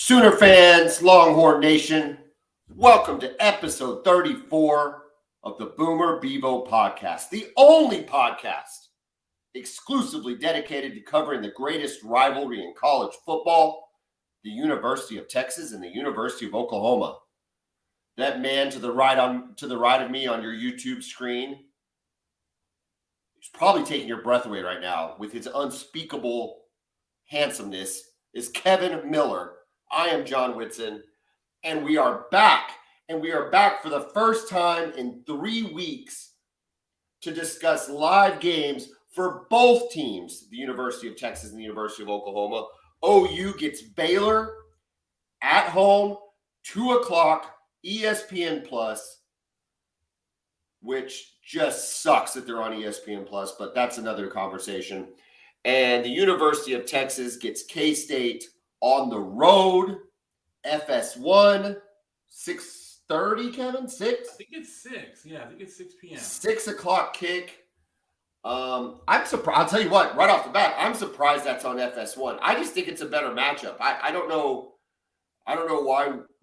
Sooner fans, Longhorn Nation, welcome to episode 34 of the Bevo Podcast, the only podcast exclusively dedicated to covering the greatest rivalry in college football, the University of Texas and the University of Oklahoma. That man to the right of me on your YouTube screen is probably taking your breath away right now with his unspeakable handsomeness is Kevin Miller. I am John Whitson, and we are back. And we are back for the first time in 3 weeks to discuss live games for both teams, the University of Texas and the University of Oklahoma. OU gets Baylor at home, 2 o'clock, ESPN Plus, which just sucks that they're on ESPN Plus, but that's another conversation. And the University of Texas gets K-State on the road, FS1, 6:30, Kevin? 6? I think it's 6. Yeah, I think it's 6 p.m. 6 o'clock kick. I'm surprised. I'll tell you what, right off the bat, I'm surprised that's on FS1. I just think it's a better matchup. I don't know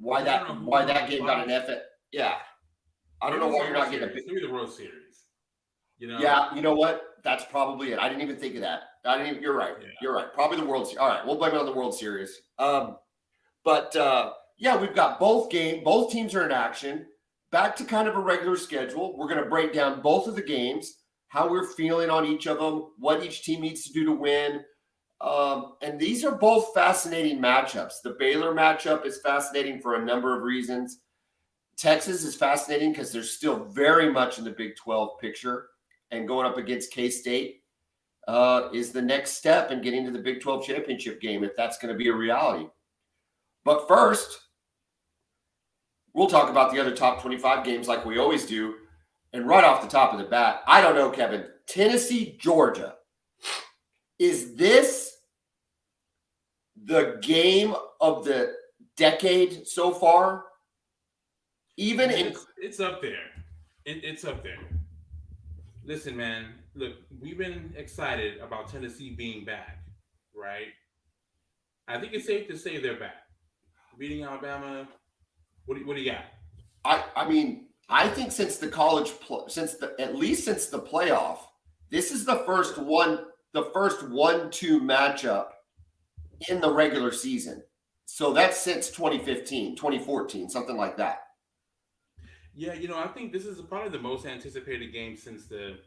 why that game got an FS. Yeah. I don't know why you're not getting a big. Maybe the World Series. Yeah, you know what? That's probably it. I didn't even think of that. You're right. Yeah. You're right. Probably the World Series. All right, we'll blame it on the World Series. Yeah, we've got both teams are in action. Back to kind of a regular schedule. We're going to break down both of the games, how we're feeling on each of them, what each team needs to do to win. And these are both fascinating matchups. The Baylor matchup is fascinating for a number of reasons. Texas is fascinating because they're still very much in the Big 12 picture, and going up against K-State is the next step in getting to the Big 12 championship game, if that's going to be a reality. But first, we'll talk about the other top 25 games like we always do. And right off the top of the bat, I don't know, Kevin, Tennessee, Georgia. Is this the game of the decade so far? It's up there. It's up there. Listen, man, look, we've been excited about Tennessee being back, right? I think it's safe to say they're back. Beating Alabama, what do you got? I think since the playoff, this is the first 1-2 matchup in the regular season. So that's since 2015, 2014, something like that. Yeah, I think this is probably the most anticipated game since the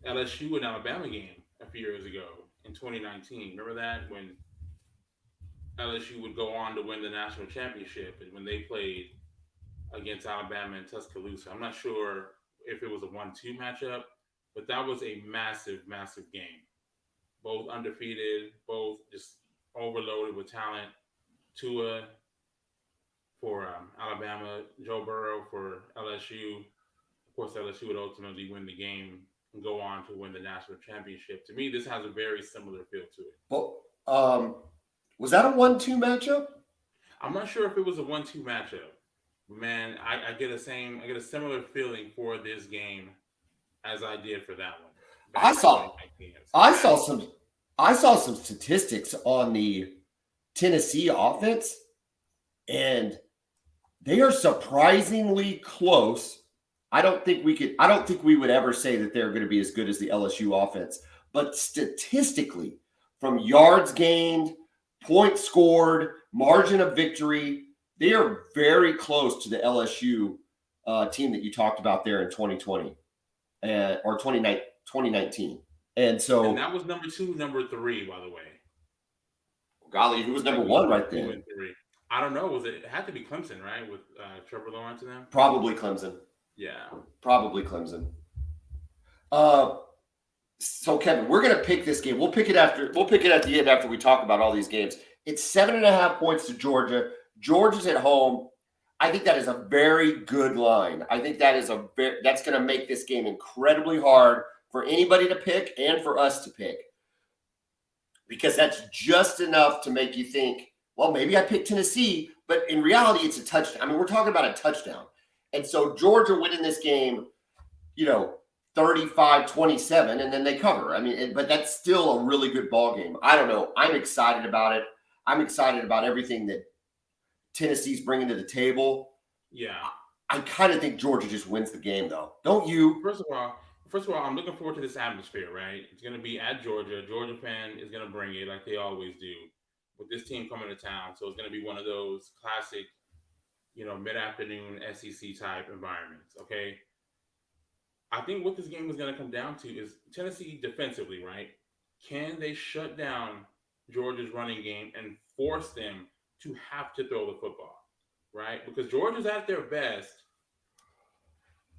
LSU and Alabama game a few years ago in 2019. Remember that, when LSU would go on to win the national championship and when they played against Alabama in Tuscaloosa? I'm not sure if it was a 1-2 matchup, but that was a massive, massive game. Both undefeated, both just overloaded with talent. Tua for Alabama, Joe Burrow for LSU. Of course, LSU would ultimately win the game and go on to win the national championship. To me, this has a very similar feel to it. Well, was that a 1-2 matchup? I'm not sure if it was a 1-2 matchup. Man, I get a similar feeling for this game as I did for that one. I saw some statistics on the Tennessee offense, and they are surprisingly close. I don't think we would ever say that they're going to be as good as the LSU offense, but statistically, from yards gained, points scored, margin of victory, they are very close to the LSU team that you talked about there in 2020 or 2019. And that was number 2, number 3, by the way. Golly, who was number 1 right then? I don't know. It had to be Clemson, right? With Trevor Lawrence and them? Probably Clemson. Yeah. Probably Clemson. So Kevin, we're going to pick this game. We'll pick it at the end after we talk about all these games. It's 7.5 points to Georgia. Georgia's at home. I think that is a very good line. I think that's going to make this game incredibly hard for anybody to pick and for us to pick, because that's just enough to make you think, well, maybe I picked Tennessee, but in reality, it's a touchdown. I mean, we're talking about a touchdown. And so Georgia winning this game, 35-27, and then they cover. I mean, but that's still a really good ball game. I don't know. I'm excited about it. I'm excited about everything that Tennessee's bringing to the table. Yeah. I kind of think Georgia just wins the game, though. Don't you? First of all, I'm looking forward to this atmosphere, right? It's going to be at Georgia. Georgia fan is going to bring it like they always do with this team coming to town. So it's going to be one of those classic, mid-afternoon SEC type environments, okay? I think what this game is going to come down to is Tennessee defensively, right? Can they shut down Georgia's running game and force them to have to throw the football, right? Because Georgia's at their best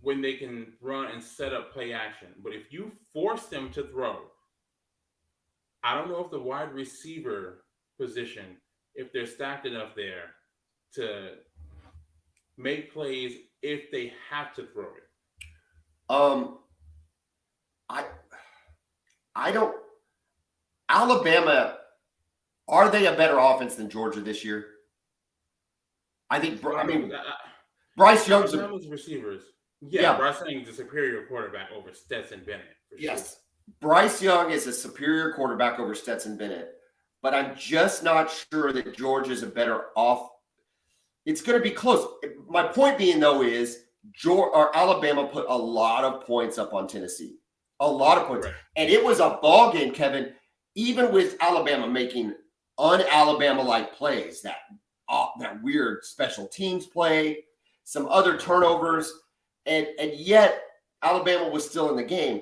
when they can run and set up play action. But if you force them to throw, I don't know if the wide receiver position, if they're stacked enough there to make plays if they have to throw it. I don't. Alabama, are they a better offense than Georgia this year? I think. Bryce Young's Alabama's receivers. Yeah, Bryce Young is a superior quarterback over Stetson Bennett. Yes, sure. Bryce Young is a superior quarterback over Stetson Bennett, but I'm just not sure that Georgia's a better off. It's going to be close. My point being, though, is Alabama put a lot of points up on Tennessee. A lot of points. Right. And it was a ball game, Kevin, even with Alabama making un-Alabama-like plays, that weird special teams play, some other turnovers, and yet Alabama was still in the game.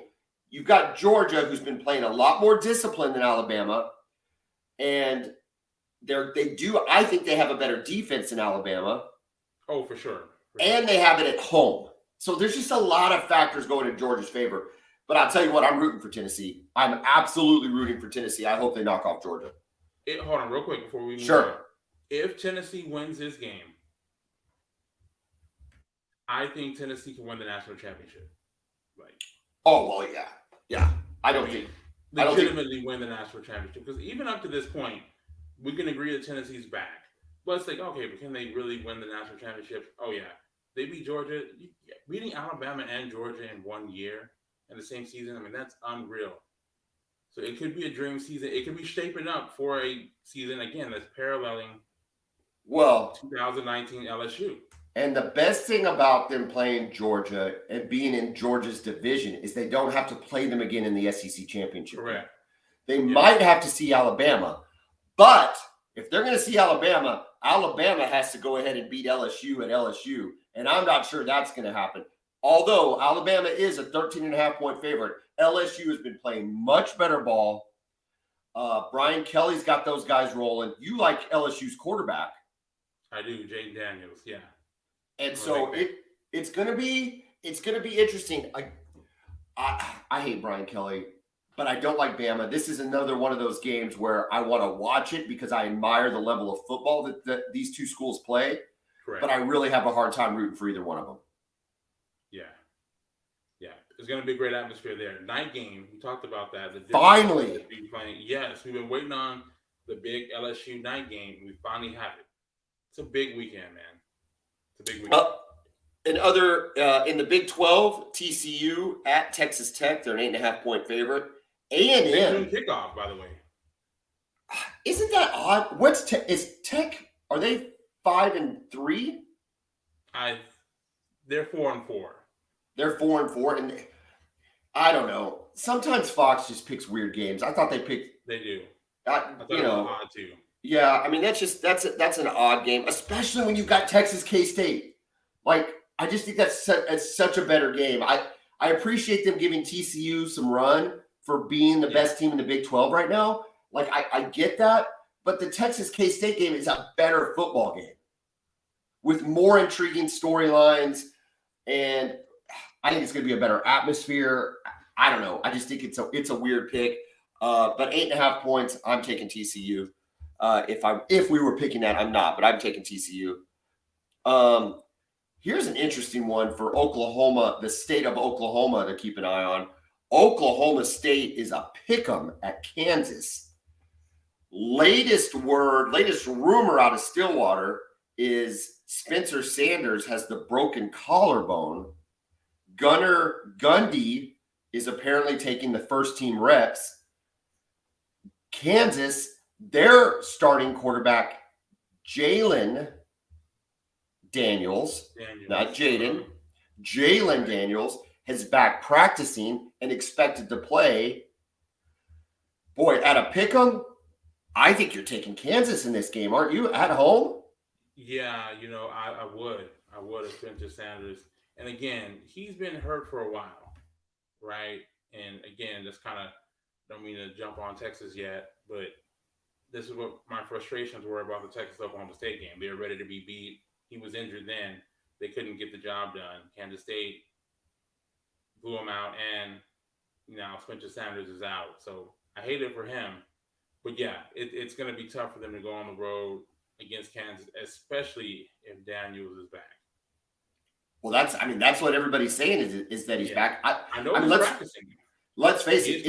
You've got Georgia, who's been playing a lot more disciplined than Alabama, and I think they have a better defense than Alabama. Oh, for sure. And they have it at home. So there's just a lot of factors going in Georgia's favor. But I'll tell you what, I'm rooting for Tennessee. I'm absolutely rooting for Tennessee. I hope they knock off Georgia. Hold on real quick before we move on. If Tennessee wins this game, I think Tennessee can win the national championship. Yeah. I don't think legitimately win the national championship, because even up to this point, we can agree that Tennessee's back. But it's like, okay, but can they really win the national championship? Oh yeah, they beat Georgia, beating Alabama and Georgia in 1 year in the same season. I mean, that's unreal. So it could be a dream season. It could be shaping up for a season again that's paralleling 2019 LSU. And the best thing about them playing Georgia and being in Georgia's division is they don't have to play them again in the SEC championship. Correct. They might have to see Alabama, but if they're going to see Alabama, Alabama has to go ahead and beat LSU at LSU, and I'm not sure that's going to happen. Although Alabama is a 13.5-point favorite, LSU has been playing much better ball. Brian Kelly's got those guys rolling. You like LSU's quarterback. I do, Jaden Daniels, yeah. And so it's going to be interesting. I hate Brian Kelly, but I don't like Bama. This is another one of those games where I want to watch it because I admire the level of football that these two schools play. Correct. But I really have a hard time rooting for either one of them. Yeah. It's going to be a great atmosphere there. Night game, we talked about that. Finally. Yes, we've been waiting on the big LSU night game. We finally have it. It's a big weekend, man. It's a big weekend. In the Big 12, TCU at Texas Tech, they're an 8.5-point favorite. A&M kickoff, by the way. Isn't that odd? Is Tech? Are they 5-3? They're 4-4. They're 4-4, and I don't know. Sometimes Fox just picks weird games. I thought they picked. They do. I thought it was odd too. Yeah, I mean that's an odd game, especially when you've got Texas K-State. I just think that's such a better game. I appreciate them giving TCU some run for being the best team in the Big 12 right now. I get that, but the Texas K-State game is a better football game with more intriguing storylines, and I think it's going to be a better atmosphere. I don't know. I just think it's a weird pick. But 8.5 points, I'm taking TCU. If we were picking that, I'm not, but I'm taking TCU. Here's an interesting one for Oklahoma, the state of Oklahoma, to keep an eye on. Oklahoma State is a pick'em at Kansas. Latest rumor out of Stillwater is Spencer Sanders has the broken collarbone. Gunnar Gundy is apparently taking the first team reps. Kansas, their starting quarterback, Jalen, Daniels. Not Jaden. Jalen Daniels is back practicing and expected to play. Boy, at a pick'em, I think you're taking Kansas in this game, aren't you? At home? Yeah, I would. I would have Spencer Sanders. And again, he's been hurt for a while, right? And again, just kind of don't mean to jump on Texas yet, but this is what my frustrations were about the Texas Oklahoma State game. They were ready to be beat. He was injured then. They couldn't get the job done. Kansas State blew him out, and now Spencer Sanders is out. So I hate it for him. But yeah, it's going to be tough for them to go on the road against Kansas, especially if Daniels is back. Well, that's what everybody's saying is that he's back. I know he's practicing. Let's face it,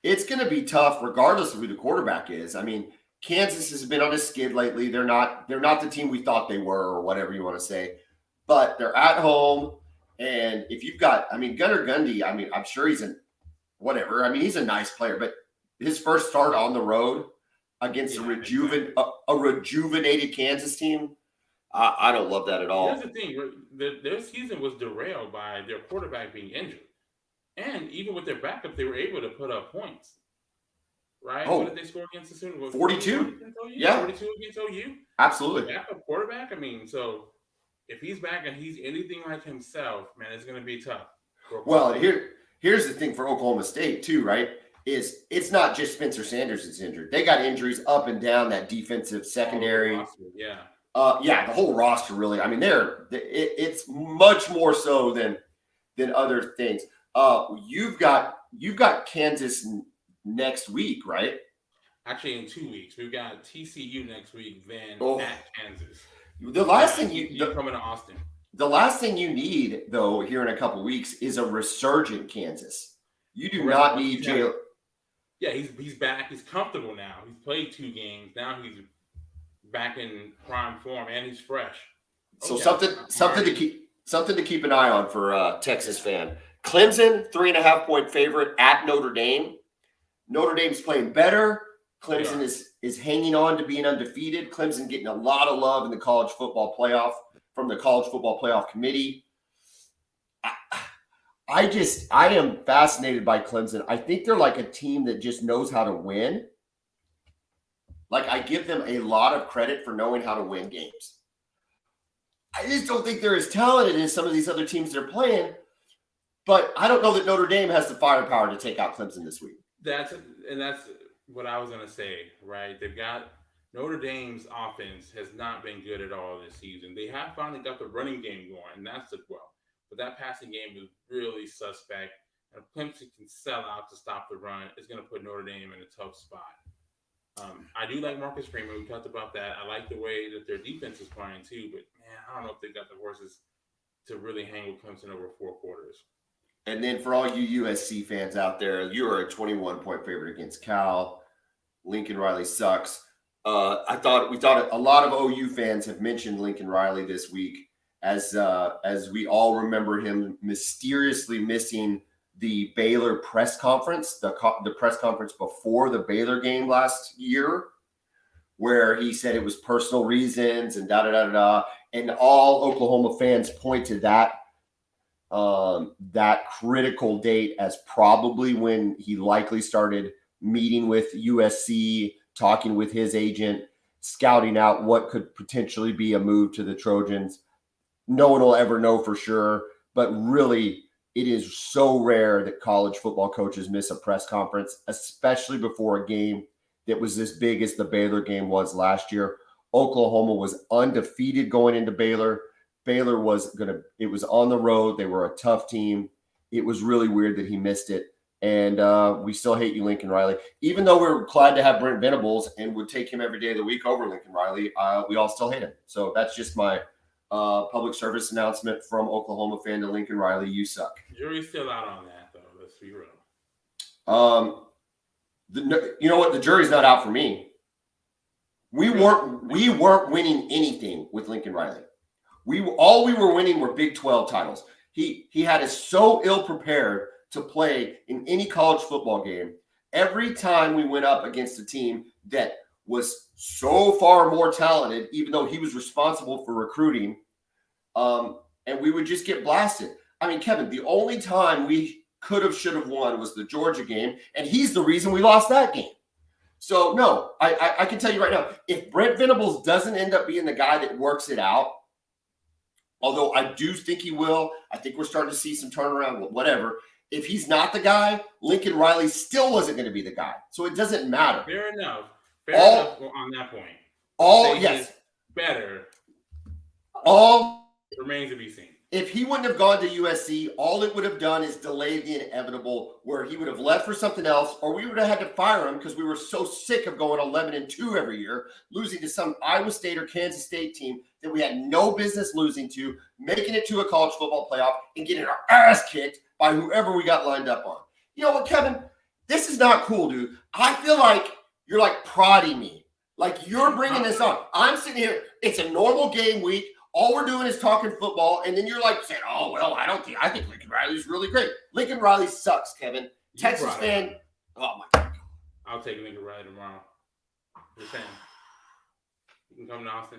it's going to be tough regardless of who the quarterback is. I mean, Kansas has been on a skid lately. They're not the team we thought they were, or whatever you want to say. But they're at home, and if you've got, Gunnar Gundy, I'm sure he's he's a nice player, but his first start on the road against a rejuvenated Kansas team, I don't love that at all. Here's the thing: their season was derailed by their quarterback being injured, and even with their backup, they were able to put up points. Right? Oh, what did they score against the student? 42. Yeah, 42 against OU. Absolutely. Backup quarterback. So if he's back and he's anything like himself, man, it's going to be tough. Well, here's the thing for Oklahoma State too, right? Is it's not just Spencer Sanders that's injured. They got injuries up and down that defensive secondary. The whole roster really. It's much more so than other things. You've got Kansas next week, right? Actually, in 2 weeks, we've got TCU next week, then at Kansas. The last thing you coming to Austin. The last thing you need, though, here in a couple weeks is a resurgent Kansas. You do not need Jalen. Yeah, he's back. He's comfortable now. He's played 2 games. Now he's back in prime form, and he's fresh. So something to keep an eye on for a Texas fan. Clemson, 3.5-point favorite at Notre Dame. Notre Dame's playing better. Clemson is hanging on to being undefeated. Clemson getting a lot of love in the college football playoff from the College Football Playoff Committee. I am fascinated by Clemson. I think they're like a team that just knows how to win. Like, I give them a lot of credit for knowing how to win games. I just don't think they're as talented as some of these other teams they're playing. But I don't know that Notre Dame has the firepower to take out Clemson this week. That's what I was going to say, right? They've got Notre Dame's offense has not been good at all this season. They have finally got the running game going, and that's well. But that passing game is really suspect. And if Clemson can sell out to stop the run, it's going to put Notre Dame in a tough spot. I do like Marcus Freeman. We talked about that. I like the way that their defense is playing too. But, man, I don't know if they got the horses to really hang with Clemson over 4 quarters. And then for all you USC fans out there, you are a 21-point favorite against Cal. Lincoln Riley sucks. We thought a lot of OU fans have mentioned Lincoln Riley this week as we all remember him mysteriously missing the Baylor press conference, the press conference before the Baylor game last year, where he said it was personal reasons and da-da-da-da-da. And all Oklahoma fans point to that critical date as probably when he likely started meeting with USC, talking with his agent, scouting out what could potentially be a move to the Trojans. No one will ever know for sure, but really it is so rare that college football coaches miss a press conference, especially before a game that was as big as the Baylor game was last year. Oklahoma was undefeated going into Baylor. Baylor it was on the road. They were a tough team. It was really weird that he missed it. And we still hate you, Lincoln Riley. Even though we're glad to have Brent Venables and would take him every day of the week over Lincoln Riley, we all still hate him. So that's just my public service announcement from Oklahoma fan to Lincoln Riley. You suck. Jury's still out on that, though. Let's be real. You know what? The jury's not out for me. We weren't winning anything with Lincoln Riley. All we were winning were Big 12 titles. He had us so ill prepared to play in any college football game. Every time we went up against a team that was so far more talented, even though he was responsible for recruiting and we would just get blasted. I mean, Kevin, the only time we could have, should have won was the Georgia game, and he's the reason we lost that game. So, no, I can tell you right now, if Brent Venables doesn't end up being the guy that works it out, although I do think he will, I think we're starting to see some turnaround, whatever. If he's not the guy, Lincoln Riley still wasn't going to be the guy. So it doesn't matter. Fair enough. Fair enough on that point. Yes. Better. All remains to be seen. If he wouldn't have gone to USC, all it would have done is delay the inevitable, where he would have left for something else, or we would have had to fire him because we were so sick of going 11-2 every year, losing to some Iowa State or Kansas State team that we had no business losing to, making it to a college football playoff, and getting our ass kicked by whoever we got lined up on. You know what, Kevin? This is not cool, dude. I feel like you're like prodding me. Like you're bringing this on. I'm sitting here. It's a normal game week. All we're doing is talking football, and then you're like saying, "Oh well, I think Lincoln Riley's really great." Lincoln Riley sucks, Kevin. Texas fan. Oh my God. I'll take Lincoln Riley tomorrow. Just saying. You can come to Austin.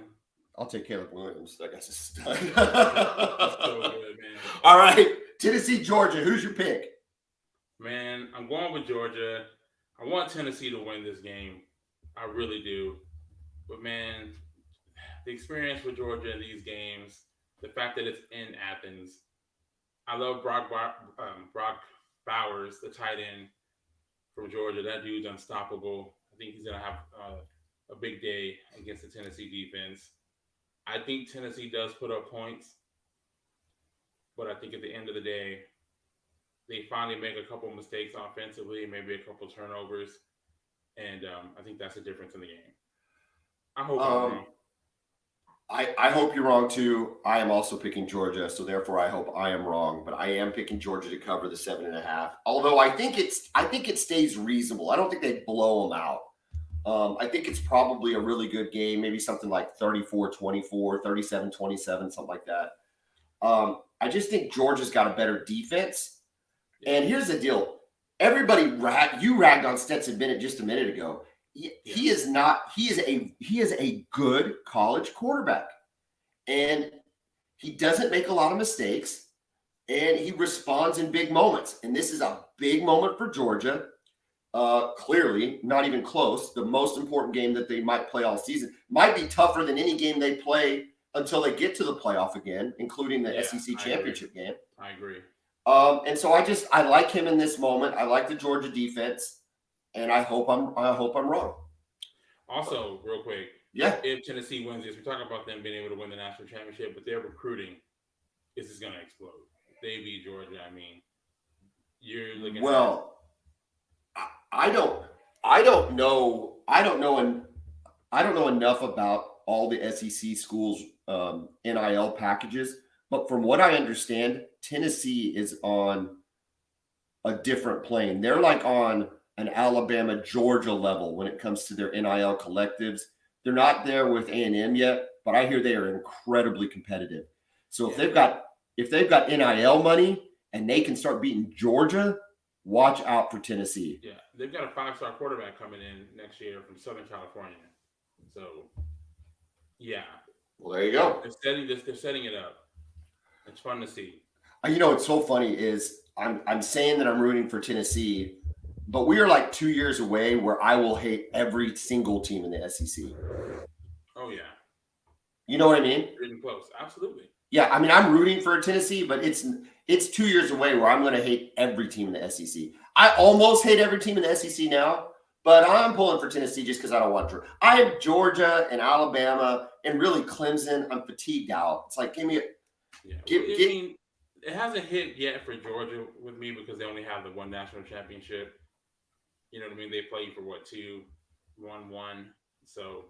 I'll take Caleb Williams. That guy's a stud. So good, man. All right, Tennessee, Georgia. Who's your pick? Man, I'm going with Georgia. I want Tennessee to win this game. I really do. But man, the experience with Georgia in these games, the fact that it's in Athens. I love Brock Bowers, the tight end from Georgia. That dude's unstoppable. I think he's going to have a big day against the Tennessee defense. I think Tennessee does put up points, but I think at the end of the day, they finally make a couple mistakes offensively, maybe a couple turnovers, and I think that's the difference in the game. I hope I'm wrong. I hope you're wrong too. I am also picking Georgia, so therefore I hope I am wrong. But I am picking Georgia to cover the 7.5. Although I think it stays reasonable. I don't think they blow them out. I think it's probably a really good game, maybe something like 34-24, 37-27, something like that. I just think Georgia's got a better defense. And here's the deal: everybody ragged on Stetson Bennett just a minute ago. He is a good college quarterback, and he doesn't make a lot of mistakes, and he responds in big moments. And this is a big moment for Georgia. Clearly, not even close. The most important game that they might play all season. Might be tougher than any game they play until they get to the playoff again, including the SEC championship game. I agree. And so I like him in this moment. I like the Georgia defense. And I hope I'm wrong. Also, real quick, if Tennessee wins this, we're talking about them being able to win the national championship, but their recruiting is going to explode. If they beat Georgia, I mean, you're looking. Well, I don't know enough about all the SEC schools' NIL packages, but from what I understand, Tennessee is on a different plane. They're like on an Alabama, Georgia level when it comes to their NIL collectives. They're not there with A&M yet, but I hear they are incredibly competitive. So if they've got NIL money and they can start beating Georgia, watch out for Tennessee. Yeah, they've got a 5-star quarterback coming in next year from Southern California. So, yeah. Well, there you go. They're setting it up. It's fun to see. You know what's so funny is I'm saying that I'm rooting for Tennessee, but we are like 2 years away where I will hate every single team in the SEC. Oh, yeah. You know what I mean? Getting close. Absolutely. Yeah, I mean, I'm rooting for Tennessee, but it's 2 years away where I'm going to hate every team in the SEC. I almost hate every team in the SEC now, but I'm pulling for Tennessee just because I don't want to. I have Georgia and Alabama and really Clemson. I'm fatigued out. It's like, give me a it hasn't hit yet for Georgia with me because they only have the one national championship. You know what I mean? They play for 2-1-1. So,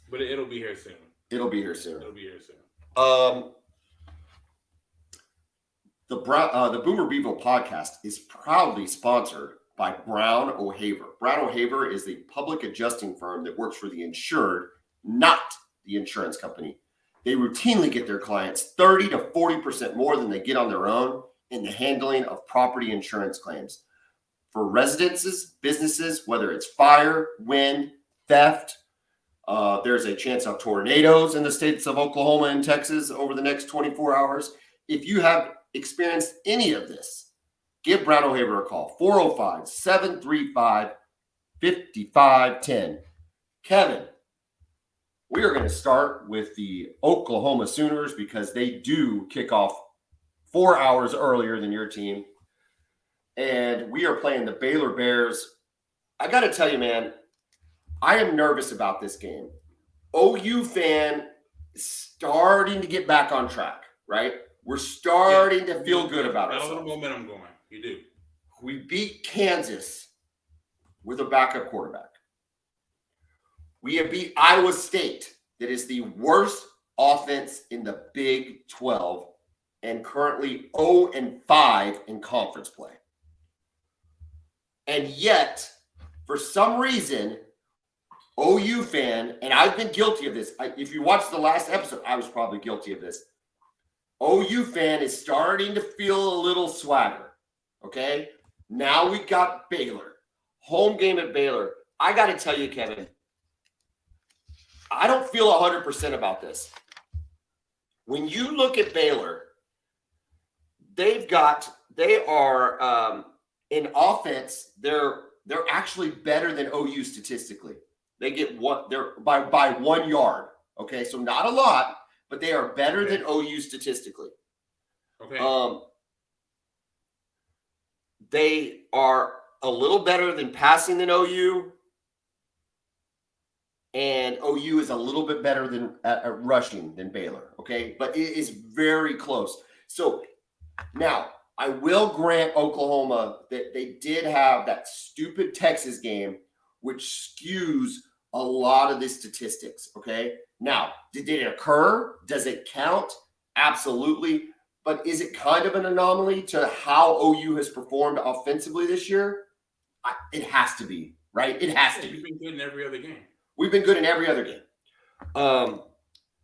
but it'll be here soon. It'll be here soon. The Boomer Bevo Podcast is proudly sponsored by Brown O'Haver. Brown O'Haver is the public adjusting firm that works for the insured, not the insurance company. They routinely get their clients 30 to 40% more than they get on their own in the handling of property insurance claims. For residences, businesses, whether it's fire, wind, theft, There's a chance of tornadoes in the states of Oklahoma and Texas over the next 24 hours. If you have experienced any of this, give Brown O'Haver a call, 405-735-5510. Kevin, we are going to start with the Oklahoma Sooners because they do kick off 4 hours earlier than your team. And we are playing the Baylor Bears. I got to tell you, man, I am nervous about this game. OU fan starting to get back on track, right? We're starting to feel good about ourselves. Got a little momentum going. You do. We beat Kansas with a backup quarterback. We have beat Iowa State, that is the worst offense in the Big 12 and currently 0-5 in conference play. And yet, for some reason, OU fan, and I've been guilty of this. If you watched the last episode, I was probably guilty of this. OU fan is starting to feel a little swagger, okay? Now we got Baylor. Home game at Baylor. I got to tell you, Kevin, I don't feel 100% about this. When you look at Baylor, they are in offense, they're actually better than OU statistically. They get they're by 1 yard. Okay, so not a lot, but they are better than OU statistically. Okay. They are a little better than passing than OU, and OU is a little bit better than at rushing than Baylor. Okay, but it is very close. So now I will grant Oklahoma that they did have that stupid Texas game, which skews a lot of the statistics, okay? Now, did it occur? Does it count? Absolutely. But is it kind of an anomaly to how OU has performed offensively this year? It has to be, right? It has to be. We've been good in every other game. We've been good in every other game.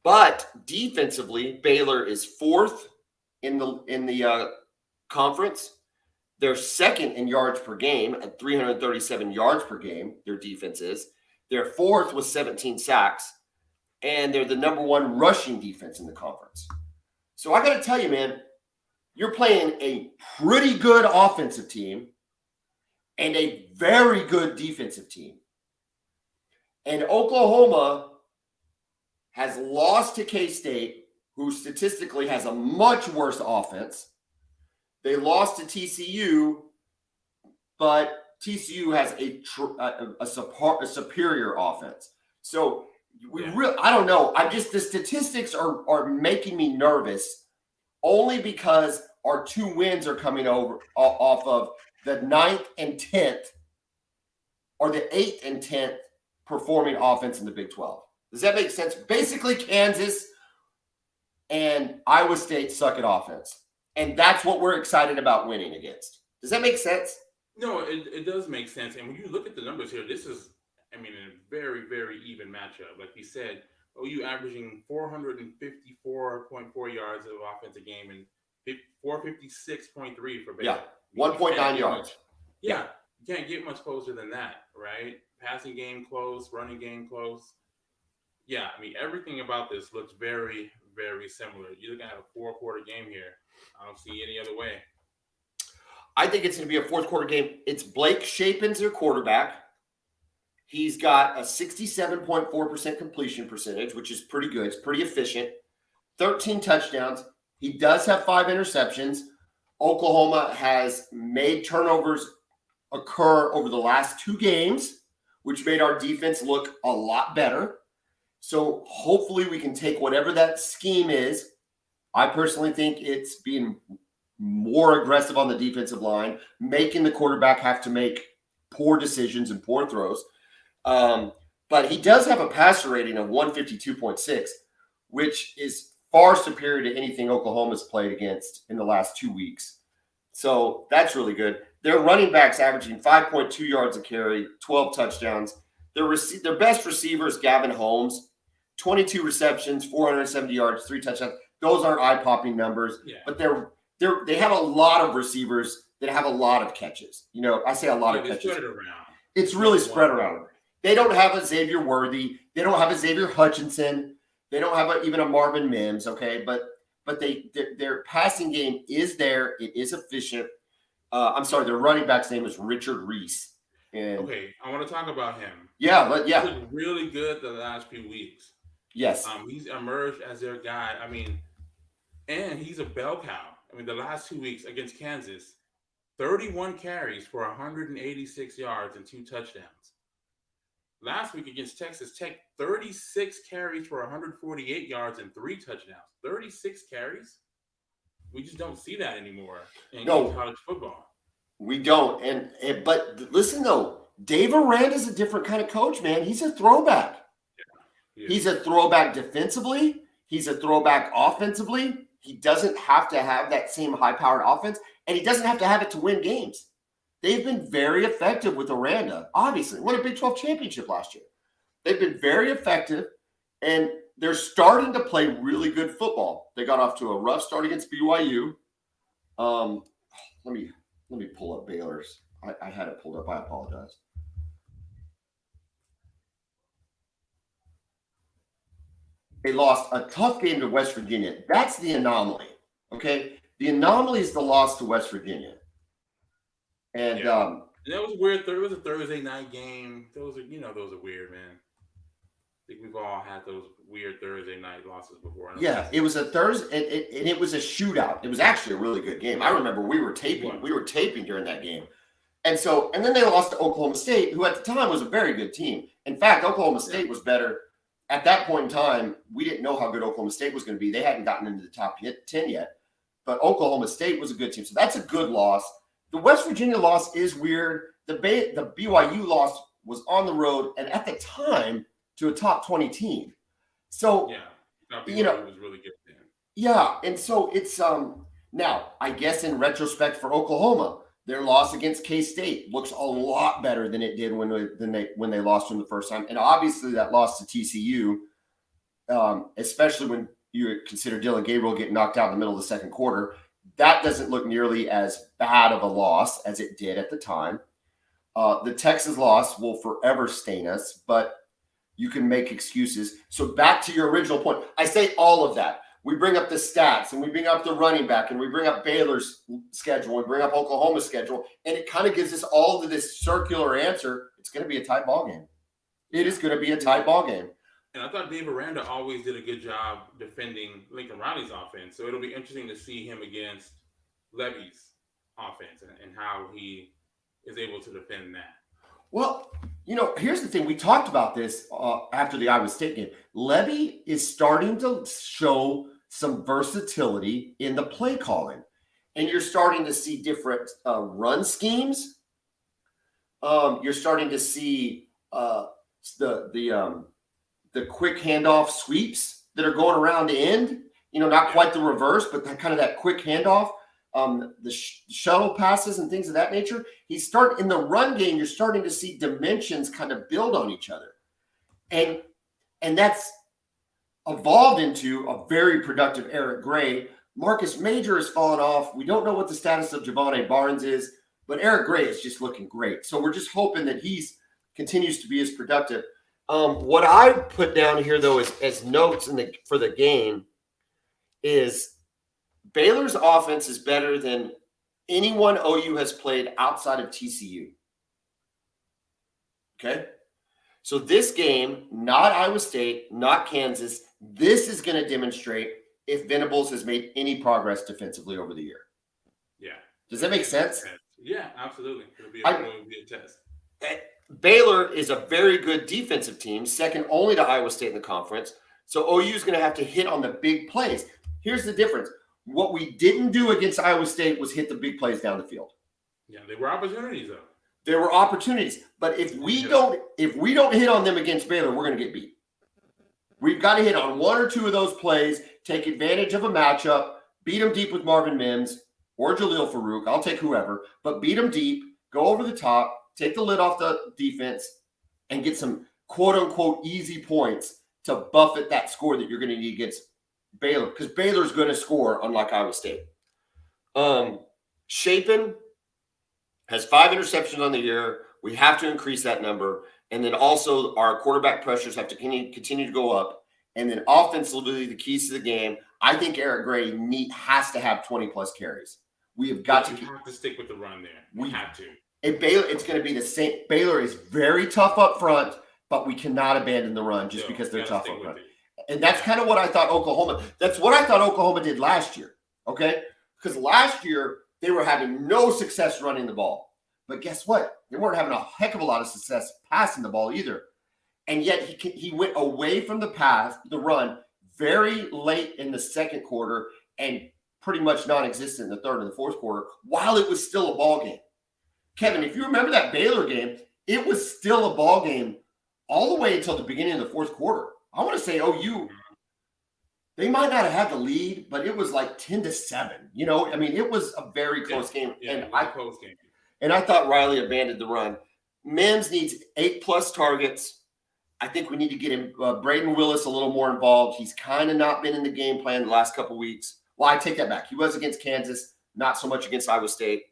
But defensively, Baylor is fourth in the conference. They're second in yards per game at 337 yards per game, their defense is. They're fourth with 17 sacks, and they're the number one rushing defense in the conference. So I got to tell you, man, you're playing a pretty good offensive team and a very good defensive team. And Oklahoma has lost to K-State, who statistically has a much worse offense. They lost to TCU, but TCU has a superior offense. So I don't know. The statistics are making me nervous only because our 2 wins are coming off of the 9th and 10th or the 8th and 10th performing offense in the Big 12. Does that make sense? Basically, Kansas and Iowa State suck at offense. And that's what we're excited about winning against. Does that make sense? No, it does make sense. And when you look at the numbers here, this is, a very, very even matchup. Like you said, OU averaging 454.4 yards of offensive game and 456.3 for Baylor. Yeah, 1.9 yards. Yeah, you can't get much closer than that, right? Passing game close, running game close. Yeah, everything about this looks very, very similar. You're looking at a 4-quarter game here. I don't see any other way. I think it's going to be a 4th quarter game. It's Blake Shapen's their quarterback. He's got a 67.4% completion percentage, which is pretty good. It's pretty efficient. 13 touchdowns. He does have 5 interceptions. Oklahoma has made turnovers occur over the last 2 games, which made our defense look a lot better. So hopefully we can take whatever that scheme is. I personally think it's being more aggressive on the defensive line, making the quarterback have to make poor decisions and poor throws. But he does have a passer rating of 152.6, which is far superior to anything Oklahoma's played against in the last 2 weeks. So that's really good. Their running backs averaging 5.2 yards a carry, 12 touchdowns. Their best receiver is Gavin Holmes, 22 receptions, 470 yards, 3 touchdowns. Those aren't eye-popping numbers, but they have a lot of receivers that have a lot of catches. I say a lot of catches. Spread it around. It's really spread around. They don't have a Xavier Worthy. They don't have a Xavier Hutchinson. They don't have even a Marvin Mims, okay? But their passing game is there. It is efficient. I'm sorry, their running back's name is Richard Reese. And okay, I want to talk about him. Yeah. He's looked really good the last few weeks. Yes. He's emerged as their guy. I mean, and he's a bell cow. I mean, the last 2 weeks against Kansas, 31 carries for 186 yards and 2 touchdowns. Last week against Texas Tech, 36 carries for 148 yards and 3 touchdowns. 36 carries? We just don't see that anymore in college football. We don't. But listen, though, Dave Aranda's a different kind of coach, man. He's a throwback. Yeah. He's a throwback defensively. He's a throwback offensively. He doesn't have to have that same high-powered offense, and he doesn't have to have it to win games. They've been very effective with Aranda, obviously. Won a Big 12 championship last year. They've been very effective, and they're starting to play really good football. They got off to a rough start against BYU. Let me pull up Baylor's. I had it pulled up. I apologize. They lost a tough game to West Virginia. That's the anomaly, okay? The anomaly is the loss to West Virginia. And that was weird. It was a Thursday night game. Those are weird, man. I think we've all had those weird Thursday night losses before. Yeah, it was a Thursday, and it was a shootout. It was actually a really good game. I remember we were taping. We were taping during that game. And then they lost to Oklahoma State, who at the time was a very good team. In fact, Oklahoma State was better. At that point in time, we didn't know how good Oklahoma State was going to be. They hadn't gotten into the top 10 yet. But Oklahoma State was a good team. So that's a good loss. The West Virginia loss is weird. The BYU loss was on the road and at the time to a top 20 team. So, BYU was really good then. Yeah, and so it's now, I guess in retrospect for Oklahoma, their loss against K-State looks a lot better than it did when they lost them the first time. And obviously that loss to TCU, especially when you consider Dylan Gabriel getting knocked out in the middle of the second quarter, that doesn't look nearly as bad of a loss as it did at the time. The Texas loss will forever stain us, but you can make excuses. So back to your original point, I say all of that. We bring up the stats and we bring up the running back and we bring up Baylor's schedule and bring up Oklahoma's schedule. And it kind of gives us all of this circular answer. It's going to be a tight ball game. It is going to be a tight ball game. And I thought Dave Aranda always did a good job defending Lincoln Riley's offense. So it'll be interesting to see him against Levy's offense and how he is able to defend that. Well, here's the thing. We talked about this after the Iowa State game. Levy is starting to show some versatility in the play calling. And you're starting to see different run schemes. You're starting to see the quick handoff sweeps that are going around the end. Not quite the reverse, but kind of that quick handoff. The shuttle passes and things of that nature. In the run game, you're starting to see dimensions kind of build on each other. And that's evolved into a very productive Eric Gray. Marcus Major has fallen off. We don't know what the status of Javonte Barnes is, but Eric Gray is just looking great. So we're just hoping that continues to be as productive. What I put down here, though, as notes for the game is Baylor's offense is better than anyone OU has played outside of TCU. Okay? So this game, not Iowa State, not Kansas, this is going to demonstrate if Venables has made any progress defensively over the year. Yeah. Does that make sense? Yeah, absolutely. It'll be a test. Baylor is a very good defensive team, second only to Iowa State in the conference. So OU is going to have to hit on the big plays. Here's the difference. What we didn't do against Iowa State was hit the big plays down the field. Yeah, there were opportunities, though. There were opportunities. But if we don't hit on them against Baylor, we're going to get beat. We've got to hit on one or two of those plays, take advantage of a matchup, beat them deep with Marvin Mims or Jaleel Farouk. I'll take whoever. But beat them deep, go over the top, take the lid off the defense, and get some quote-unquote easy points to buffet that score that you're going to need against Baylor, because Baylor's going to score, unlike Iowa State. Shapen has 5 interceptions on the year. We have to increase that number. And then also our quarterback pressures have to continue to go up. And then offensively, the keys to the game, I think Eric Gray has to have 20-plus carries. We have got to have to stick with the run there. We have to. At Baylor, it's going to be the same. Baylor is very tough up front, but we cannot abandon the run just because they're tough up front. And that's kind of what I thought Oklahoma – that's what I thought Oklahoma did last year, okay? Because last year, they were having no success running the ball. But guess what? They weren't having a heck of a lot of success passing the ball either. And yet he went away from the run, very late in the second quarter and pretty much non-existent in the third and the fourth quarter while it was still a ball game. Kevin, if you remember that Baylor game, it was still a ball game all the way until the beginning of the fourth quarter. I want to say OU, they might not have had the lead, but it was like 10-7. You know, I mean, it was a very close game. And I thought Riley abandoned the run. Mims needs 8+ targets. I think we need to get him, Braden Willis, a little more involved. He's kind of not been in the game plan the last couple of weeks. Well, I take that back. He was against Kansas, not so much against Iowa State.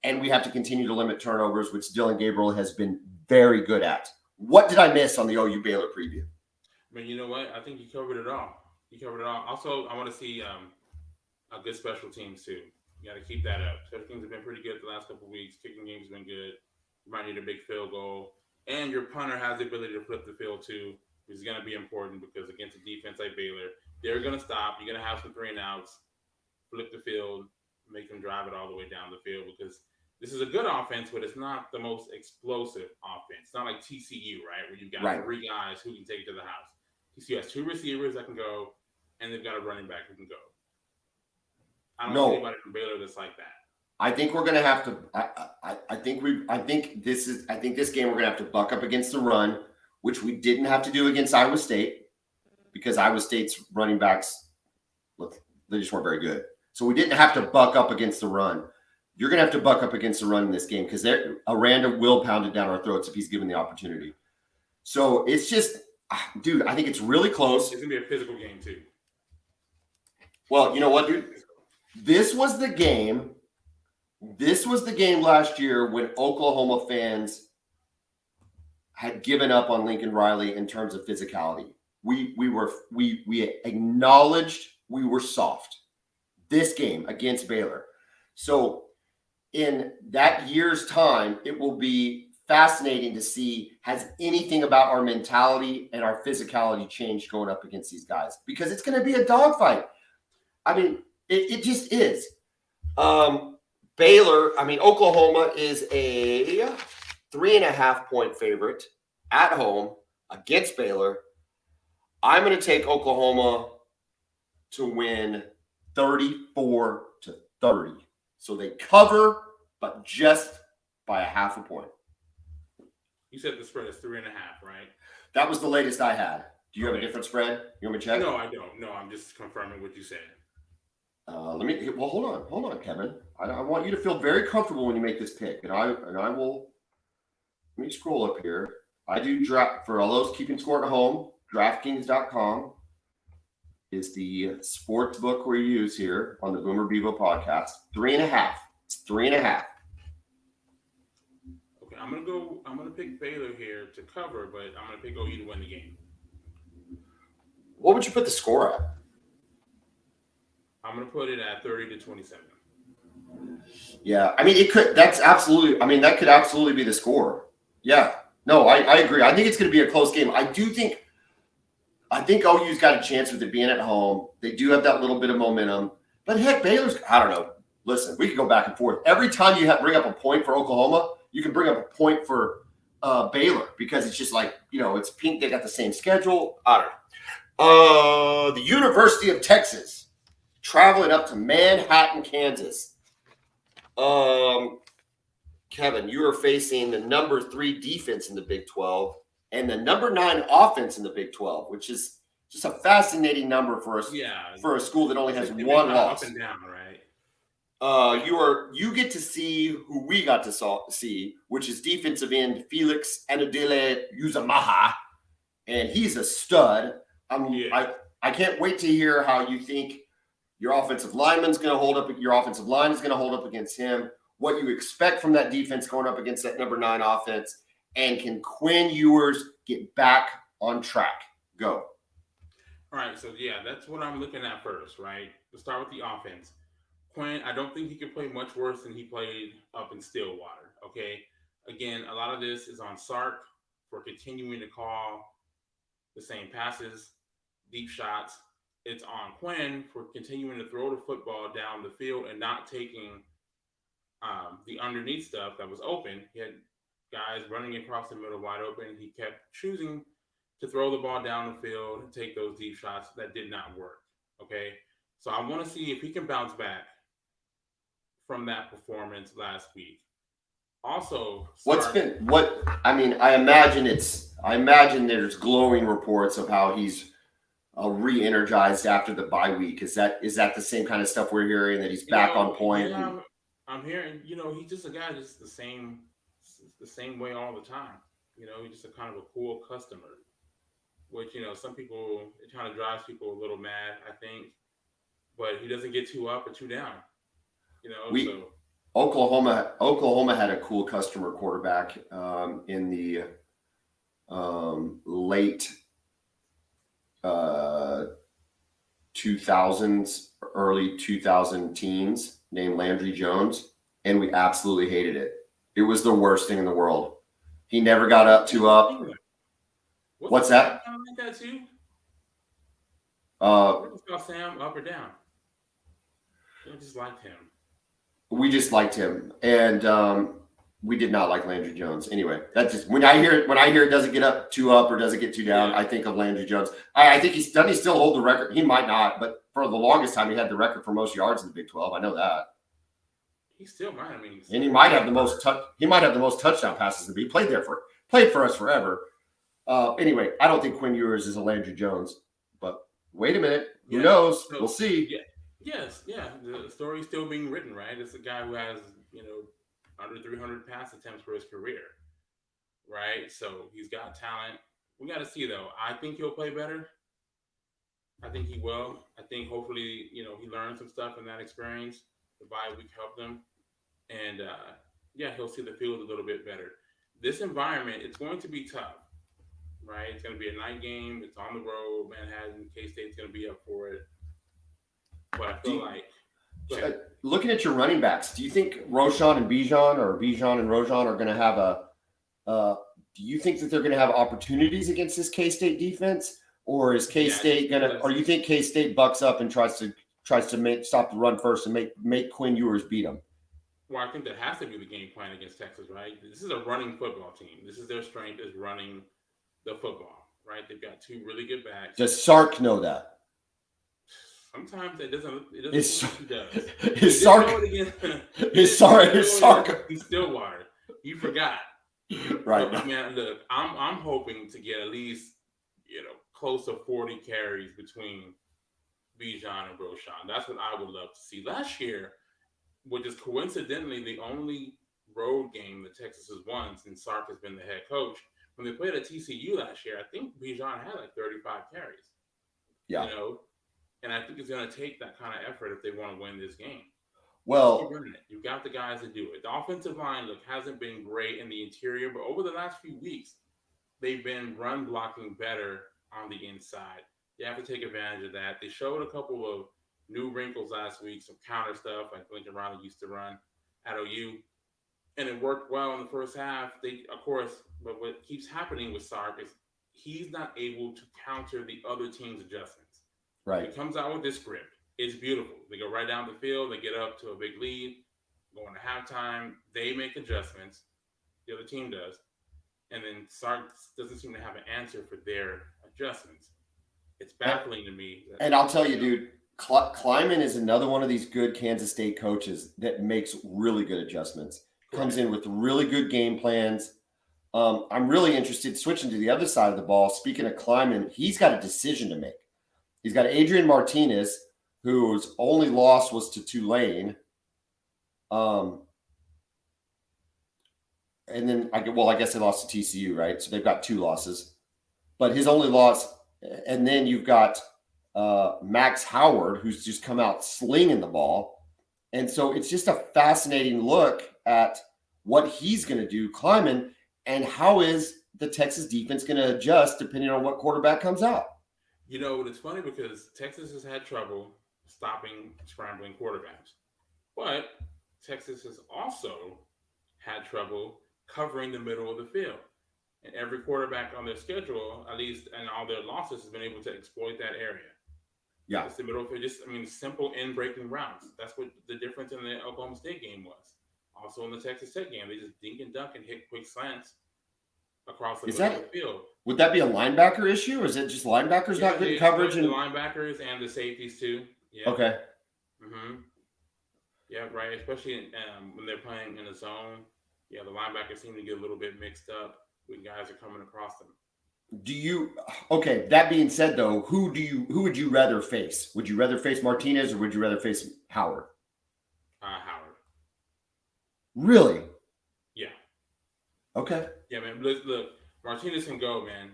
And we have to continue to limit turnovers, which Dylan Gabriel has been very good at. What did I miss on the OU Baylor preview? I mean, you know what? I think you covered it all. Also, I want to see a good special teams, too. You got to keep that up. Special teams have been pretty good the last couple of weeks. Kicking game's been good. You might need a big field goal. And your punter has the ability to flip the field, too, which is going to be important because against a defense like Baylor, they're going to stop. You're going to have some 3-and-outs, flip the field, make them drive it all the way down the field because this is a good offense, but it's not the most explosive offense. It's not like TCU, right, where you've got 3 guys who can take it to the house. TCU has 2 receivers that can go, and they've got a running back who can go. I don't see anybody from Baylor that's like that. I think we're going to have to. I think this game we're going to have to buck up against the run, which we didn't have to do against Iowa State because Iowa State's running backs, they just weren't very good. So we didn't have to buck up against the run. You're going to have to buck up against the run in this game because Aranda will pound it down our throats if he's given the opportunity. So it's just, dude, I think it's really close. It's going to be a physical game too. Well, you know what, dude? This was the game last year when Oklahoma fans had given up on Lincoln Riley in terms of physicality. We acknowledged we were soft. This game against Baylor. So in that year's time, it will be fascinating to see has anything about our mentality and our physicality changed going up against these guys because it's going to be a dogfight. I mean, it just is. Baylor, Oklahoma is a 3.5-point favorite at home against Baylor. I'm going to take Oklahoma to win 34-30. So they cover, but just by 0.5 point. You said the spread is 3.5, right? That was the latest I had. Do you have a different spread? You want me to check? No, I don't. No, I'm just confirming what you said. Hold on, Kevin. I want you to feel very comfortable when you make this pick, and I will. Let me scroll up here. I do draft for all those keeping score at home. DraftKings.com is the sports book we use here on the Boomer Bevo podcast. 3.5. It's 3.5. Okay, I'm gonna pick Baylor here to cover, but I'm gonna pick OU to win the game. What would you put the score at? I'm going to put it at 30-27. Yeah, it could. That could absolutely be the score. Yeah, no, I agree. I think it's going to be a close game. I think OU's got a chance with it being at home. They do have that little bit of momentum. But heck, Baylor's, I don't know. Listen, we could go back and forth. Every time you bring up a point for Oklahoma, you can bring up a point for Baylor because it's just like, it's pink. They got the same schedule. I don't know. The University of Texas. Traveling up to Manhattan, Kansas. Kevin, you are facing the number 3 defense in the Big 12 and the number 9 offense in the Big 12, which is just a fascinating number for us. Yeah, for a school that only has one loss. Up and down, right? You get to see who we got to see, which is defensive end Felix Anadile Uzamaha, and he's a stud. I can't wait to hear how you think your offensive lineman's going to hold up. Your offensive line is going to hold up against him. What you expect from that defense going up against that number 9 offense. And can Quinn Ewers get back on track? Go. All right, so yeah, that's what I'm looking at first, right? Let's start with the offense. Quinn, I don't think he can play much worse than he played up in Stillwater. Okay, again, a lot of this is on Sark for continuing to call the same passes, deep shots. It's on Quinn for continuing to throw the football down the field and not taking the underneath stuff that was open. He had guys running across the middle wide open. He kept choosing to throw the ball down the field and take those deep shots that did not work. Okay, so I want to see if he can bounce back from that performance last week. Also, I imagine there's glowing reports of how he's re-energized after the bye week. Is that the same kind of stuff we're hearing, that he's back on point? Yeah, I'm hearing, he's just a guy just the same way all the time. He's just a kind of a cool customer, which, some people, it kind of drives people a little mad, I think, but he doesn't get too up or too down, so. Oklahoma had a cool customer quarterback in the late 2000s, early 2000 teens, named Landry Jones, and we absolutely hated it. It was the worst thing in the world. He never got up too up. What's that? I like that too. Sam up or down? I just liked him. We just liked him, and we did not like Landry Jones. Anyway, that's just when I hear it doesn't get up too up or doesn't get too down, I think of Landry Jones. I think he still hold the record. He might not, but for the longest time, he had the record for most yards in the Big 12. I know that. He still might. And he might have the most touchdown passes to be. Played for us forever. Anyway, I don't think Quinn Ewers is a Landry Jones, but wait a minute. Who knows? We'll see. Yeah. Yes, yeah. The story's still being written, right? It's a guy who has, under 300 pass attempts for his career, right? So he's got talent. We got to see, though. I think he'll play better. I think he will. I think hopefully, he learned some stuff in that experience. The bye week helped him. And, he'll see the field a little bit better. This environment, it's going to be tough, right? It's going to be a night game. It's on the road. Manhattan, K-State's going to be up for it. But I feel looking at your running backs, do you think Roschon and Bijan, or Bijan and Roschon, are going to have do you think that they're going to have opportunities against this K-State defense, or is K-State or you think K-State bucks up and tries to stop the run first and make Quinn Ewers beat them? Well, I think that has to be the game plan against Texas, right? This is a running football team. This is their strength, is running the football, right? They've got two really good backs. Does Sark know that? Sometimes it doesn't. Is Sark? He's Stillwater. You forgot, right? But, man, look, I'm hoping to get at least close to 40 carries between Bijan and Roschon. That's what I would love to see. Last year, which is coincidentally the only road game that Texas has won since Sark has been the head coach, when they played at TCU last year, I think Bijan had like 35 carries. Yeah. And I think it's going to take that kind of effort if they want to win this game. Well, you've got the guys to do it. The offensive line, hasn't been great in the interior, but over the last few weeks, they've been run blocking better on the inside. They have to take advantage of that. They showed a couple of new wrinkles last week, some counter stuff like Lincoln Riley used to run at OU, and it worked well in the first half. But what keeps happening with Sark is he's not able to counter the other team's adjustments. Right. He comes out with this script. It's beautiful. They go right down the field. They get up to a big lead. Going to halftime. They make adjustments. The other team does. And then Sark doesn't seem to have an answer for their adjustments. It's baffling to me. And I'll tell you, dude, Kleiman is another one of these good Kansas State coaches that makes really good adjustments. Comes in with really good game plans. I'm really interested, switching to the other side of the ball. Speaking of Kleiman, he's got a decision to make. He's got Adrian Martinez, whose only loss was to Tulane. And then, I guess they lost to TCU, right? So they've got two losses. But his only loss, and then you've got Max Howard, who's just come out slinging the ball. And so it's just a fascinating look at what he's going to do. Kleiman, And how is the Texas defense going to adjust depending on what quarterback comes out? You know, it's funny because Texas has had trouble stopping scrambling quarterbacks, but Texas has also had trouble covering the middle of the field. And every quarterback on their schedule, at least in all their losses, has been able to exploit that area. Yeah. It's the middle of it. Simple in breaking routes. That's what the difference in the Oklahoma State game was. Also in the Texas Tech game, they just dink and dunk and hit quick slants across the middle of the field. Would that be a linebacker issue, or is it just linebackers not good coverage? And the linebackers and the safeties too. Yeah. Okay. Mm-hmm. Yeah, right. Especially when they're playing in a zone. Yeah, the linebackers seem to get a little bit mixed up when guys are coming across them. Okay, that being said though, who would you rather face? Would you rather face Martinez or would you rather face Howard? Howard. Really? Yeah. Okay. Yeah, man. Look, Martinez can go, man.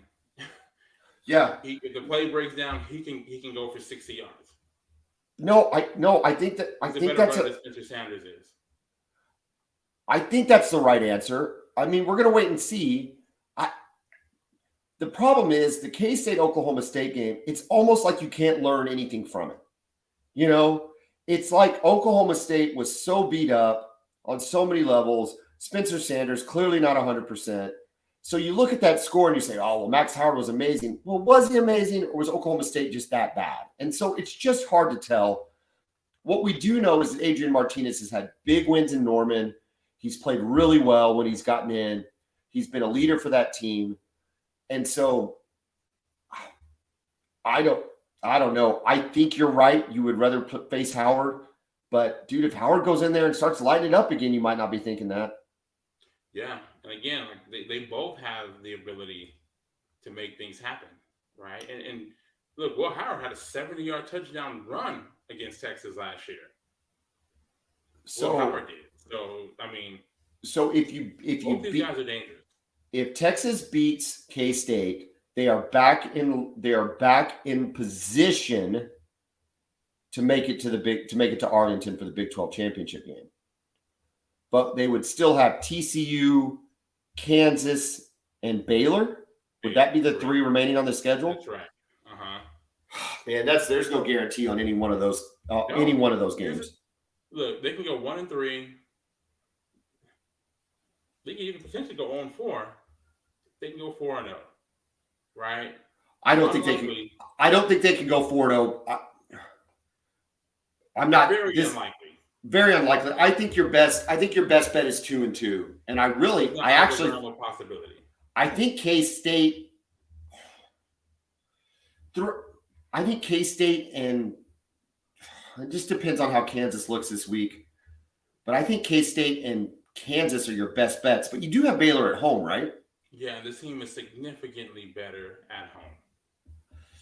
Yeah. If the play breaks down, he can go for 60 yards. I think that's Spencer Sanders is. I think that's the right answer. I mean, we're gonna wait and see. The problem is the K-State Oklahoma State game. It's almost like you can't learn anything from it. You know, it's like Oklahoma State was so beat up on so many levels. Spencer Sanders clearly not 100%. So you look at that score and you say, "Oh, well, Max Howard was amazing." Well, was he amazing, or was Oklahoma State just that bad? And so it's just hard to tell. What we do know is that Adrian Martinez has had big wins in Norman. He's played really well when he's gotten in. He's been a leader for that team. And so I don't know. I think you're right. You would rather face Howard. But, dude, if Howard goes in there and starts lighting it up again, you might not be thinking that. Yeah. And again, like they both have the ability to make things happen, right? And look, Will Howard had a 70-yard touchdown run against Texas last year. So Will Howard did. So, I mean, so if both these guys are dangerous. If Texas beats K-State, they are back in position to make it to Arlington for the Big 12 championship game. But they would still have TCU, Kansas, and Baylor. Would that be the three remaining on the schedule? That's right. Man, there's no guarantee on any one of those games. Look, they can go 1-3. They can even potentially go 0-4. They can go 4-0, right? I don't think they can go 4-0. I'm not very unlikely. Very unlikely. I think your best bet is 2-2, and I possibility. I think K-State. I think K-State, and it just depends on how Kansas looks this week. But I think K-State and Kansas are your best bets. But you do have Baylor at home, right? Yeah, this team is significantly better at home.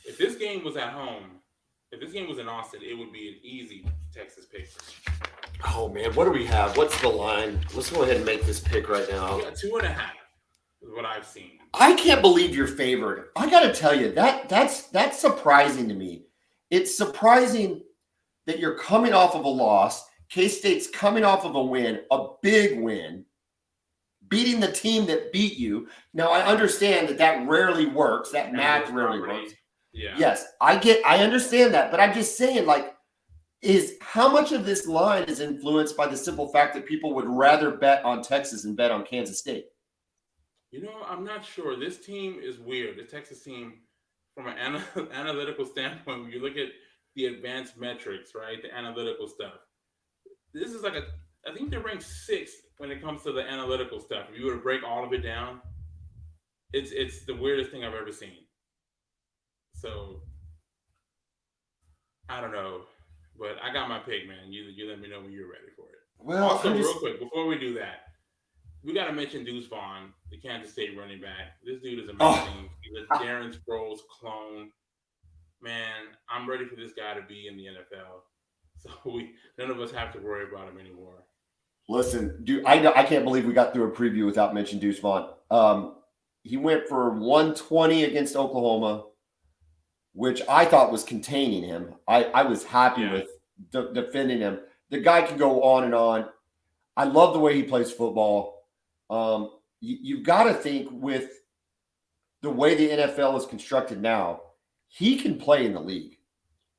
If this game was at home, if this game was in Austin, it would be an easy Texas pick. Oh, man. What do we have? What's the line? Let's go ahead and make this pick right now. Yeah, 2.5 is what I've seen. I can't believe you're favored. I got to tell you, that's surprising to me. It's surprising that you're coming off of a loss. K-State's coming off of a win, a big win, beating the team that beat you. Now, I understand that rarely works. That math rarely works. Yeah. Yes, I understand that. But I'm just saying, is how much of this line is influenced by the simple fact that people would rather bet on Texas and bet on Kansas State? You know, I'm not sure. This team is weird. The Texas team, from an analytical standpoint, when you look at the advanced metrics, right, the analytical stuff, this is I think they're ranked 6th when it comes to the analytical stuff. If you were to break all of it down, it's the weirdest thing I've ever seen. So, I don't know. But I got my pick, man. You let me know when you're ready for it. Well, also, real quick, before we do that, we got to mention Deuce Vaughn, the Kansas State running back. This dude is amazing. He's a Darren Sproles clone. Man, I'm ready for this guy to be in the NFL. So none of us have to worry about him anymore. Listen, dude, I can't believe we got through a preview without mentioning Deuce Vaughn. He went for 120 against Oklahoma, which I thought was containing him. I was happy with defending him. The guy can go on and on. I love the way he plays football. you've got to think with the way the NFL is constructed now, he can play in the league.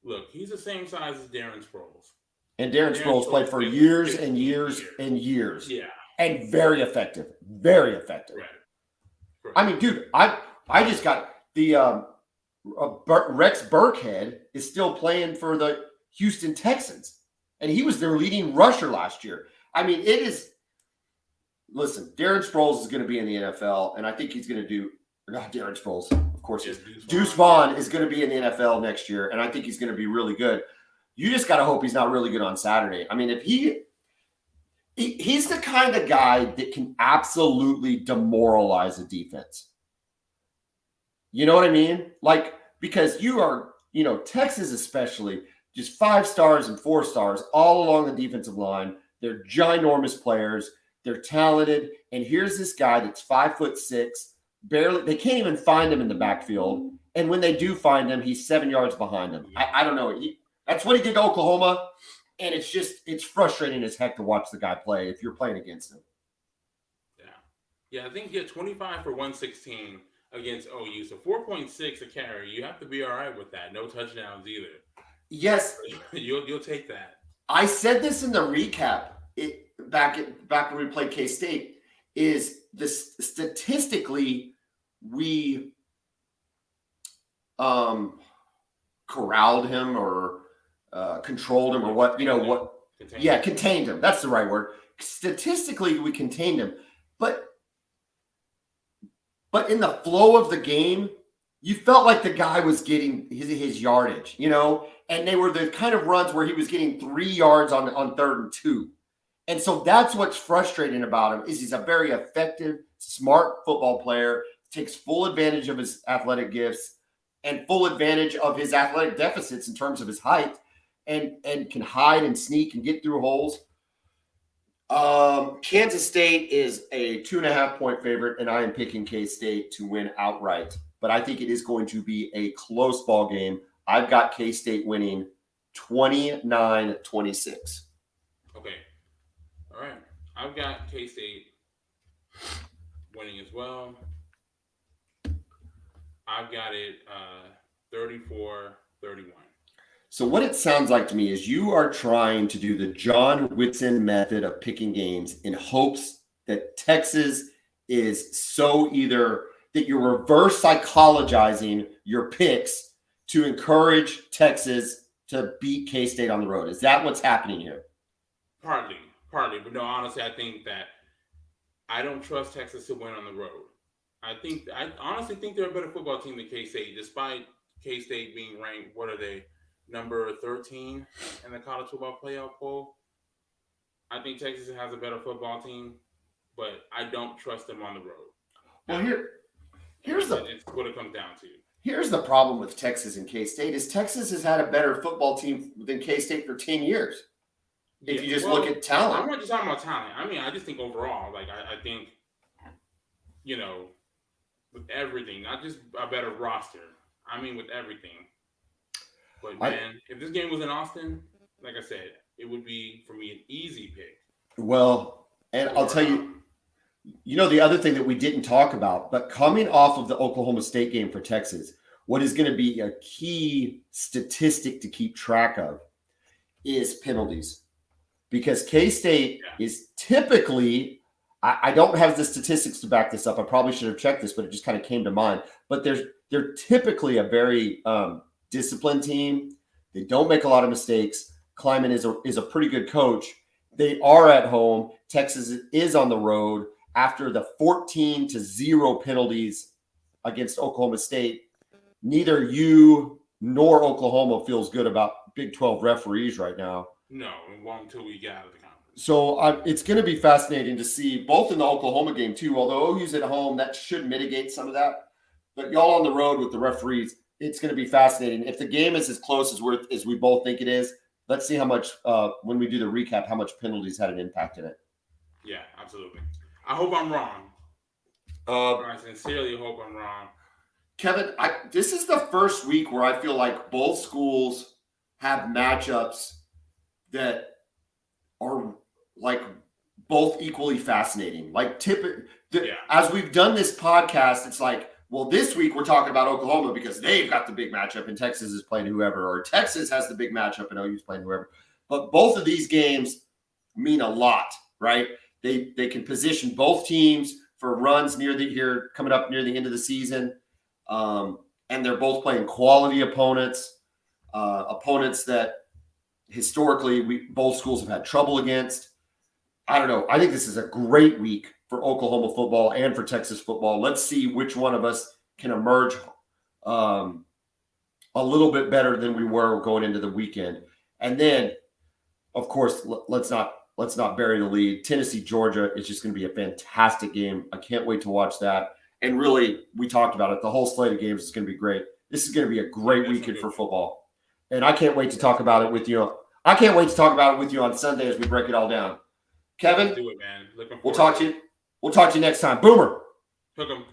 Look, he's the same size as Darren Sproles. And Darren Sproles played for years and years and years. Yeah. And very effective. Very effective. Right. I mean, dude, I just got the Rex Burkhead is still playing for the Houston Texans. And he was their leading rusher last year. I mean, it is. Listen, Darren Sproles is going to be in the NFL, and I think he's going to do. Not Darren Sproles, of course. Yes, Deuce Vaughn is going to be in the NFL next year, and I think he's going to be really good. You just got to hope he's not really good on Saturday. I mean, if he's the kind of guy that can absolutely demoralize a defense. You know what I mean? Like, because you are, Texas especially, just 5 stars and 4 stars all along the defensive line. They're ginormous players. They're talented. And here's this guy that's 5'6", barely, they can't even find him in the backfield. And when they do find him, he's 7 yards behind them. I don't know. That's what he did to Oklahoma. And it's frustrating as heck to watch the guy play if you're playing against him. Yeah, I think you get 25 for 116 against OU. So 4.6 a carry. You have to be all right with that. No touchdowns either. Yes. You'll take that. I said this in the recap back when we played K-State, is this statistically we corralled him or controlled him or what, contained him. That's the right word. Statistically, we contained him. But in the flow of the game, you felt like the guy was getting his yardage, and they were the kind of runs where he was getting 3 yards on 3rd and 2. And so that's what's frustrating about him is he's a very effective, smart football player, takes full advantage of his athletic gifts and full advantage of his athletic deficits in terms of his height and can hide and sneak and get through holes. Kansas State is a 2.5-point favorite, and I am picking K-State to win outright. But I think it is going to be a close ball game. I've got K-State winning 29-26. Okay. All right. I've got K-State winning as well. I've got it 34-31. So what it sounds like to me is you are trying to do the John Whitson method of picking games in hopes that Texas is so either that you're reverse psychologizing your picks to encourage Texas to beat K-State on the road. Is that what's happening here? Partly. But no, honestly, I think that I don't trust Texas to win on the road. I honestly think they're a better football team than K-State, despite K-State being ranked, what are they, number 13 in the college football playoff poll. I think Texas has a better football team, but I don't trust them on the road. Well, here's it's what it comes down to. Here's the problem with Texas and K-State is Texas has had a better football team than K-State for 10 years. If you just look at talent. I'm not just talking about talent. I mean, I just think overall, like I think, with everything, not just a better roster. I mean, with everything. But man, if this game was in Austin, like I said, it would be for me an easy pick. Well, and I'll tell you, the other thing that we didn't talk about, but coming off of the Oklahoma State game for Texas, what is going to be a key statistic to keep track of is penalties. Because K-State is typically, I don't have the statistics to back this up. I probably should have checked this, but it just kind of came to mind. But they're typically a very disciplined team. They don't make a lot of mistakes. Kleiman is a pretty good coach. They are at home. Texas is on the road after the 14-0 penalties against Oklahoma State. Neither you nor Oklahoma feels good about Big 12 referees right now. No, it won't until we get out of the conference. So it's going to be fascinating to see both in the Oklahoma game too. Although OU's at home, that should mitigate some of that. But y'all on the road with the referees, it's going to be fascinating. If the game is as close as we both think it is, let's see how much when we do the recap, how much penalties had an impact in it. Yeah, absolutely. I hope I'm wrong. I sincerely hope I'm wrong. Kevin, this is the first week where I feel like both schools have matchups that are like both equally fascinating. Like As we've done this podcast, it's like, well, this week we're talking about Oklahoma because they've got the big matchup and Texas is playing whoever, or Texas has the big matchup and OU's playing whoever. But both of these games mean a lot, right? They can position both teams for runs coming up near the end of the season. And they're both playing quality opponents, opponents that historically both schools have had trouble against. I don't know. I think this is a great week for Oklahoma football and for Texas football. Let's see which one of us can emerge a little bit better than we were going into the weekend. And then, of course, let's not bury the lead. Tennessee, Georgia is just going to be a fantastic game. I can't wait to watch that. And really, we talked about it. The whole slate of games is going to be great. This is going to be a great weekend for football. And I can't wait to talk about it with you. I can't wait to talk about it with you on Sunday as we break it all down. Kevin, do it, man. We'll talk to you next time. Boomer. Hook 'em.